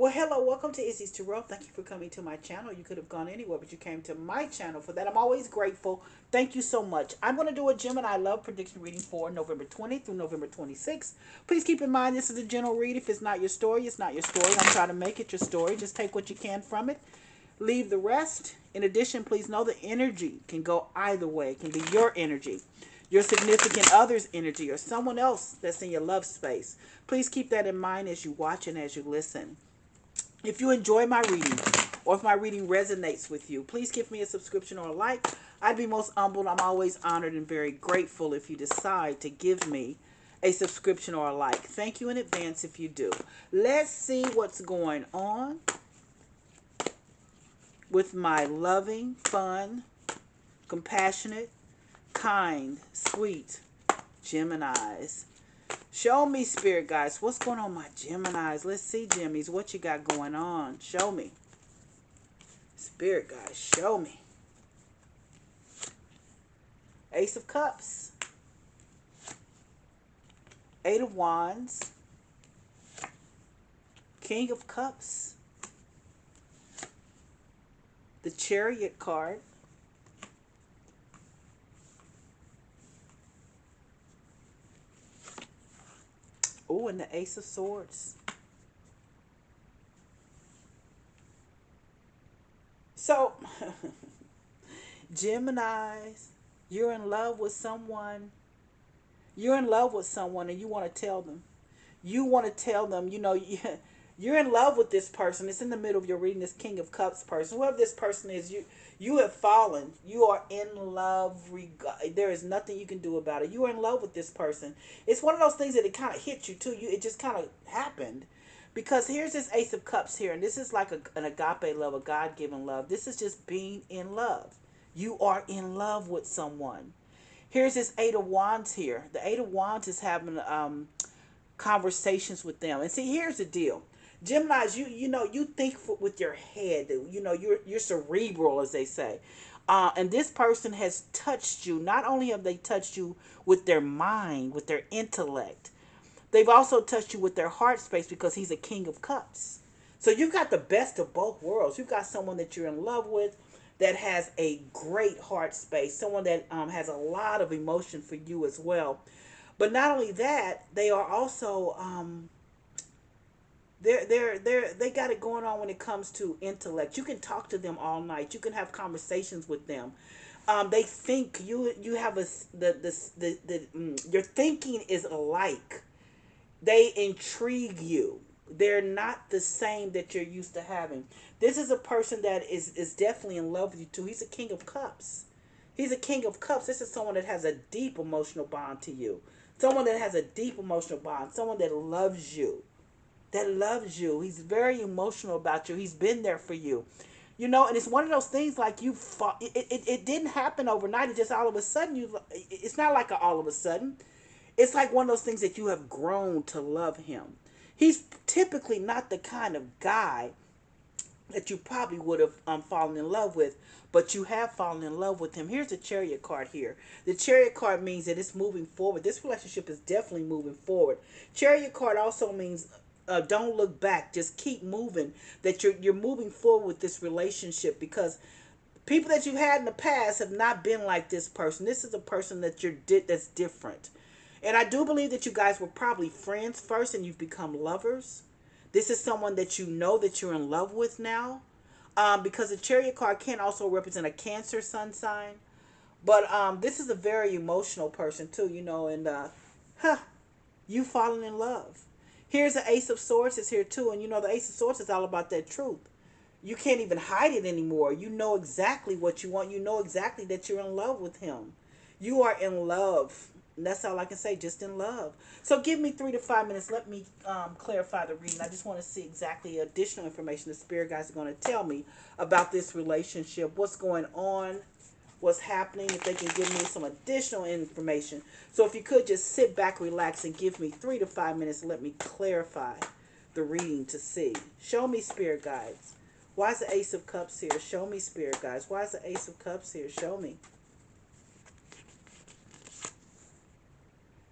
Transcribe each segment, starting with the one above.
Well, hello, welcome to Izzy's Tarot. Thank you for coming to my channel. You could have gone anywhere, but you came to my channel. For that, I'm always grateful. Thank you so much. I'm going to do a Gemini love prediction reading for November 20th through November 26th. Please keep in mind this is a general read. If it's not your story, it's not your story. Don't try to make it your story. Just take what you can from it. Leave the rest. In addition, please know the energy can go either way. It can be your energy, your significant other's energy, or someone else that's in your love space. Please keep that in mind as you watch and as you listen. If you enjoy my reading or if my reading resonates with you, please give me a subscription or a like. I'd be most humbled. I'm always honored and very grateful if you decide to give me a subscription or a like. Thank you in advance if you do. Let's see what's going on with my loving, fun, compassionate, kind, sweet Geminis. Show me, spirit guys, what's going on, my Geminis? Let's see, Gemmies, what you got going on. Show me. Spirit guys, show me. Ace of Cups. Eight of Wands. King of Cups. The Chariot card. Oh, and the Ace of Swords. So, Geminis, you're in love with someone. You're in love with someone and you want to tell them. You want to tell them, you're in love with this person. It's in the middle of your reading, this King of Cups person. Whoever this person is, you have fallen. You are in love. There is nothing you can do about it. You are in love with this person. It's one of those things that it kind of hit you too. It just kind of happened. Because here's this Ace of Cups here, and this is like an agape love, a God-given love. This is just being in love. You are in love with someone. Here's this Eight of Wands here. The Eight of Wands is having conversations with them. And see, here's the deal. Geminis, you think with your head. You're cerebral, as they say. And this person has touched you. Not only have they touched you with their mind, with their intellect, they've also touched you with their heart space because he's a King of Cups. So you've got the best of both worlds. You've got someone that you're in love with that has a great heart space, someone that has a lot of emotion for you as well. But not only that, they are also they got it going on when it comes to intellect. You can talk to them all night. You can have conversations with them. They think you have your thinking is alike. They intrigue you. They're not the same that you're used to having. This is a person that is definitely in love with you too. He's a King of Cups. He's a King of Cups. This is someone that has a deep emotional bond to you. Someone that has a deep emotional bond. Someone that loves you. That loves you. He's very emotional about you. He's been there for you. And it's one of those things like you fought. It didn't happen overnight. It just all of a sudden it's not like all of a sudden. It's like one of those things that you have grown to love him. He's typically not the kind of guy that you probably would have fallen in love with, but you have fallen in love with him. Here's the Chariot card here. The Chariot card means that it's moving forward. This relationship is definitely moving forward. Chariot card also means don't look back. Just keep moving. That you're moving forward with this relationship because people that you've had in the past have not been like this person. This is a person that that's different. And I do believe that you guys were probably friends first and you've become lovers. This is someone that you know that you're in love with now. Because the Chariot card can also represent a Cancer sun sign. But this is a very emotional person too, and huh, you falling in love. Here's the Ace of Swords is here too. And the Ace of Swords is all about that truth. You can't even hide it anymore. You know exactly what you want. You know exactly that you're in love with him. You are in love. And that's all I can say, just in love. So give me 3 to 5 minutes. Let me clarify the reading. I just want to see exactly additional information the spirit guides are going to tell me about this relationship. What's going on? What's happening? If they can give me some additional information. So if you could just sit back, relax, and give me 3 to 5 minutes. Let me clarify the reading to see. Show me, spirit guides. Why is the Ace of Cups here? Show me, spirit guides. Why is the Ace of Cups here? Show me.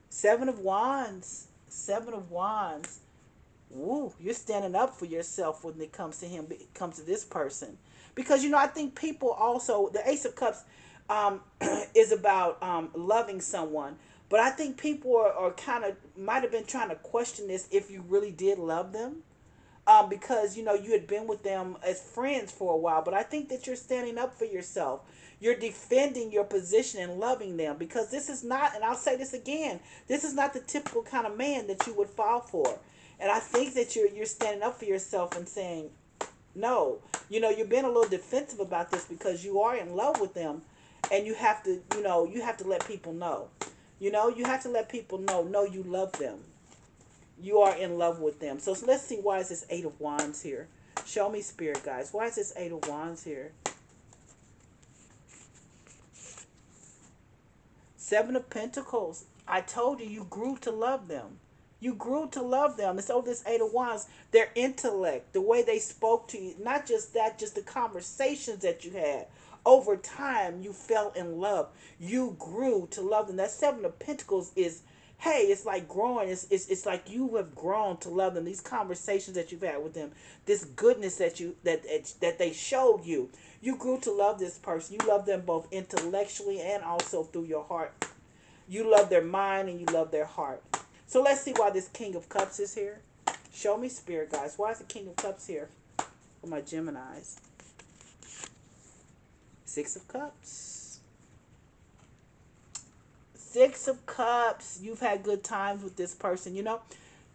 Seven of Wands. Seven of Wands. Woo, you're standing up for yourself when it comes to him. It comes to this person, because I think people also, the Ace of Cups, um, is about loving someone, but I think people are kind of might have been trying to question this if you really did love them, because you had been with them as friends for a while. But I think that you're standing up for yourself. You're defending your position and loving them, because this is not, and I'll say this again, this is not the typical kind of man that you would fall for. And I think that you're standing up for yourself and saying no. You're being a little defensive about this because you are in love with them, and you have to you have to let people know. You have to let people know, no, you love them. You are in love with them. So let's see, why is this Eight of Wands here? Show me, Spirit guys. Why is this Eight of Wands here? Seven of Pentacles. I told you, you grew to love them. You grew to love them. And so this Eight of Wands, their intellect, the way they spoke to you, not just that, just the conversations that you had. Over time, you fell in love. You grew to love them. That Seven of Pentacles is, hey, it's like growing. It's like you have grown to love them. These conversations that you've had with them, this goodness that they showed you. You grew to love this person. You love them both intellectually and also through your heart. You love their mind and you love their heart. So let's see why this King of Cups is here. Show me, Spirit guys. Why is the King of Cups here for my Geminis? Six of Cups. Six of Cups. You've had good times with this person.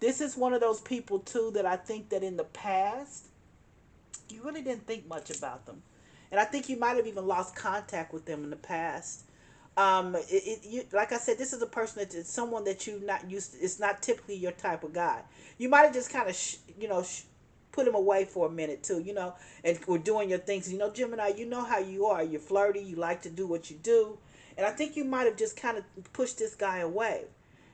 This is one of those people too that I think that in the past you really didn't think much about them, and I think you might have even lost contact with them in the past. Like I said, this is a person that is someone that you not used to. It's not typically your type of guy. You might have just kind of put him away for a minute too, and we're doing your things. Gemini, you know how you are. You're flirty. You like to do what you do, and I think you might have just kind of pushed this guy away.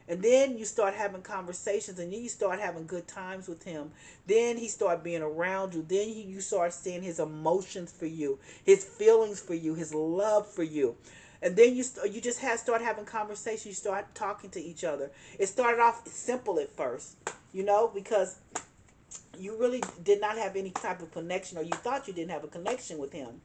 And then you start having conversations, and then you start having good times with him. Then he start being around you. Then you start seeing his emotions for you, his feelings for you, his love for you. And then you just start having conversations. You start talking to each other. It started off simple at first, because you really did not have any type of connection, or you thought you didn't have a connection with him.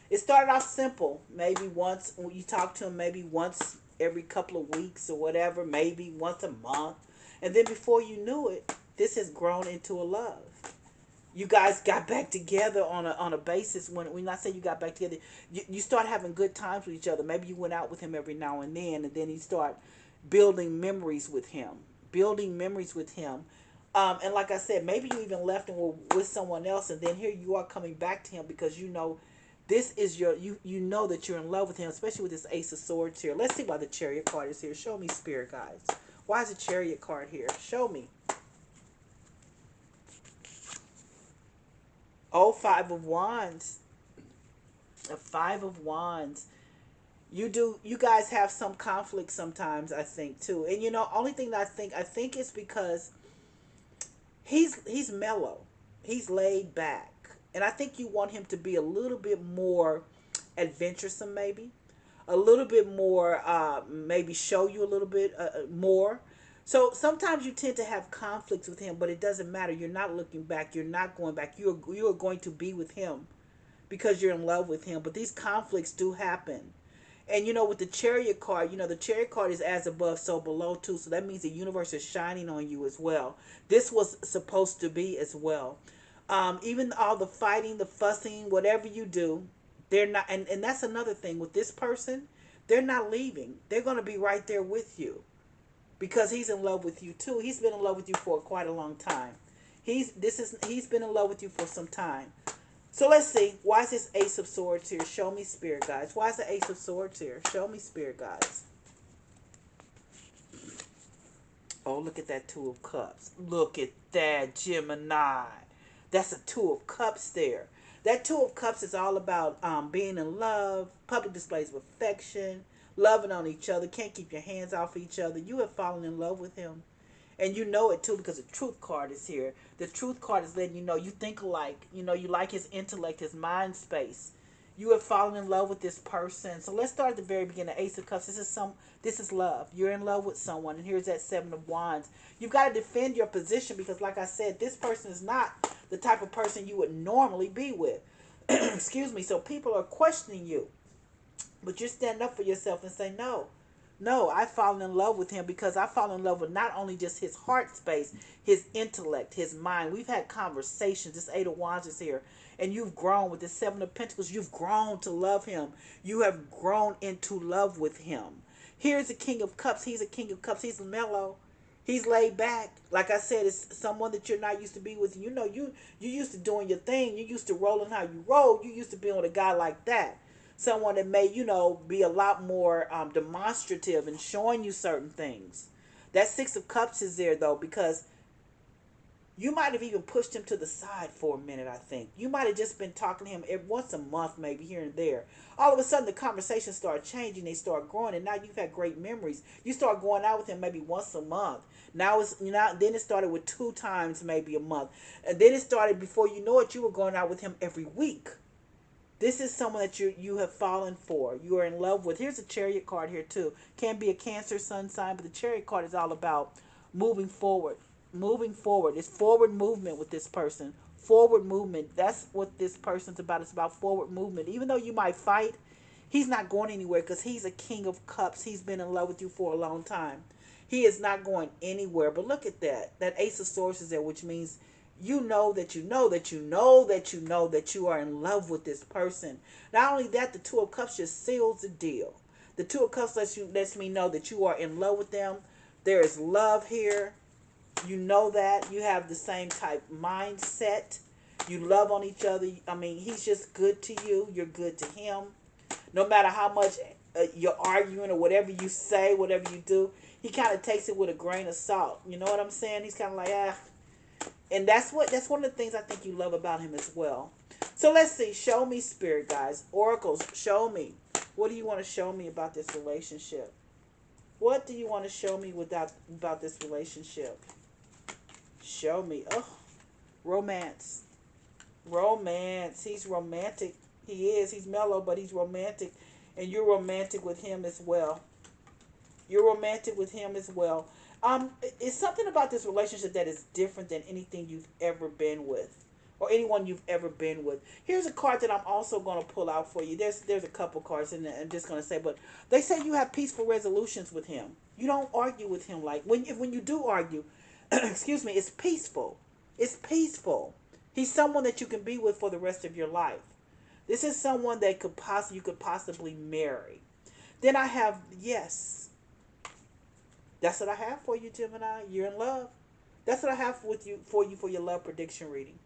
It started off simple. Maybe once when you talk to him, maybe once every couple of weeks or whatever, maybe once a month. And then before you knew it, this has grown into a love. You guys got back together on a basis. When I say you got back together, you start having good times with each other. Maybe you went out with him every now and then you start building memories with him. Building memories with him. And like I said, maybe you even left and were with someone else, and then here you are coming back to him because this is you know that you're in love with him, especially with this Ace of Swords here. Let's see why the Chariot card is here. Show me, Spirit guides. Why is the Chariot card here? Show me. Oh, Five of Wands. A Five of Wands. You guys have some conflict sometimes, I think, too. And only thing that I think is because he's mellow. He's laid back. And I think you want him to be a little bit more adventuresome, maybe. A little bit more, maybe show you a little bit more. So sometimes you tend to have conflicts with him, but it doesn't matter. You're not looking back. You're not going back. You are going to be with him because you're in love with him. But these conflicts do happen. And with the Chariot card, the Chariot card is as above, so below too. So that means the universe is shining on you as well. This was supposed to be as well. Even all the fighting, the fussing, whatever you do, they're not. And that's another thing with this person. They're not leaving. They're going to be right there with you because he's in love with you too. He's been in love with you for quite a long time. He's been in love with you for some time. So let's see. Why is this Ace of Swords here? Show me, Spirit guides. Why is the Ace of Swords here? Show me, Spirit guides. Oh, look at that Two of Cups. Look at that, Gemini. That's a Two of Cups there. That Two of Cups is all about being in love, public displays of affection, loving on each other, can't keep your hands off each other. You have fallen in love with him. And you know it too because the Truth card is here. The Truth card is letting you know you think alike. You like his intellect, his mind space. You have fallen in love with this person. So let's start at the very beginning. Ace of Cups. This is love. You're in love with someone, and here's that Seven of Wands. You've got to defend your position because, like I said, this person is not the type of person you would normally be with. Excuse me. So people are questioning you, but you're standing up for yourself and say no. No, I've fallen in love with him because I fall in love with not only just his heart space, his intellect, his mind. We've had conversations. This Eight of Wands is here. And you've grown with the Seven of Pentacles. You've grown to love him. You have grown into love with him. Here's the King of Cups. He's a King of Cups. He's mellow. He's laid back. Like I said, it's someone that you're not used to be with. You know, you used to doing your thing. You used to rolling how you roll. You used to being with a guy like that. Someone that may, be a lot more demonstrative and showing you certain things. That Six of Cups is there, though, because you might have even pushed him to the side for a minute, I think. You might have just been talking to him once a month, maybe here and there. All of a sudden, the conversation started changing. They start growing, and now you've had great memories. You start going out with him maybe once a month. Now then it started with 2 times maybe a month. And then it started, before you know it, you were going out with him every week. This is someone that you have fallen for. You are in love with. Here's a Chariot card here too. Can be a Cancer, Sun sign, but the Chariot card is all about moving forward. Moving forward. It's forward movement with this person. Forward movement. That's what this person's about. It's about forward movement. Even though you might fight, he's not going anywhere because he's a King of Cups. He's been in love with you for a long time. He is not going anywhere. But look at that. That Ace of Swords is there, which means you know that you know that you know that you know that you are in love with this person. Not only that, the Two of Cups just seals the deal. The Two of Cups lets me know that you are in love with them. There is love here. You know that. You have the same type mindset. You love on each other. I mean, he's just good to you. You're good to him. No matter how much you're arguing or whatever you say, whatever you do, he kind of takes it with a grain of salt. You know what I'm saying? He's kind of like, and that's one of the things I think you love about him as well. So let's see. Show me, spirit guys. Oracles, show me. What do you want to show me about this relationship? What do you want to show me about this relationship? Show me. Oh, romance. Romance. He's romantic. He is. He's mellow, but he's romantic. And you're romantic with him as well. You're romantic with him as well. It's something about this relationship that is different than anything you've ever been with, or anyone you've ever been with. Here's a card that I'm also going to pull out for you. There's a couple cards in there. I'm just going to say, but they say you have peaceful resolutions with him. You don't argue with him. Like when you do argue, excuse me, it's peaceful. It's peaceful. He's someone that you can be with for the rest of your life. This is someone that you could possibly marry. Then I have yes. That's what I have for you, Gemini. You're in love. That's what I have for you for your love prediction reading.